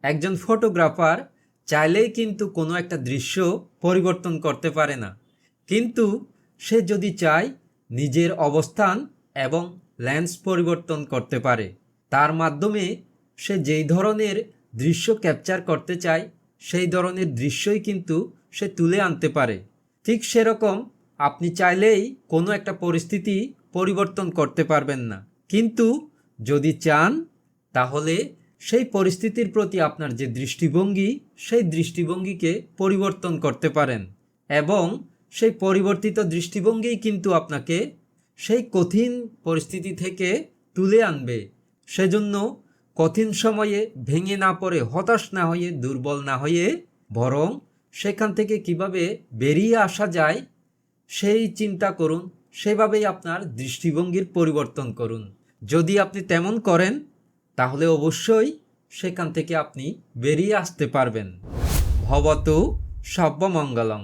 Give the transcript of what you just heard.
একজন ফটোগ্রাফার চাইলেই কিন্তু কোনো একটা দৃশ্য পরিবর্তন করতে পারে না, কিন্তু সে যদি চায় নিজের অবস্থান এবং লেন্স পরিবর্তন করতে পারে। তার মাধ্যমে সে যেই ধরনের দৃশ্য ক্যাপচার করতে চায় সেই ধরনের দৃশ্যই কিন্তু সে তুলে আনতে পারে। ঠিক সেরকম আপনি চাইলেই কোনো একটা পরিস্থিতি পরিবর্তন করতে পারবেন না, কিন্তু যদি চান তাহলে সেই পরিস্থিতির প্রতি আপনার যে দৃষ্টিভঙ্গি সেই দৃষ্টিভঙ্গিকে পরিবর্তন করতে পারেন এবং সেই পরিবর্তিত দৃষ্টিভঙ্গিই কিন্তু আপনাকে সেই কঠিন পরিস্থিতি থেকে তুলে আনবে। সেজন্য কঠিন সময়ে ভেঙে না পড়ে, হতাশ না হয়ে, দুর্বল না হয়ে, বরং সেখান থেকে কিভাবে বেরিয়ে আসা যায় সেই চিন্তা করুন, সেভাবেই আপনার দৃষ্টিভঙ্গির পরিবর্তন করুন। যদি আপনি তেমন করেন তাহলে অবশ্যই সেখান থেকে আপনি বেরিয়ে আসতে পারবেন। ভবতু সর্বমঙ্গলং।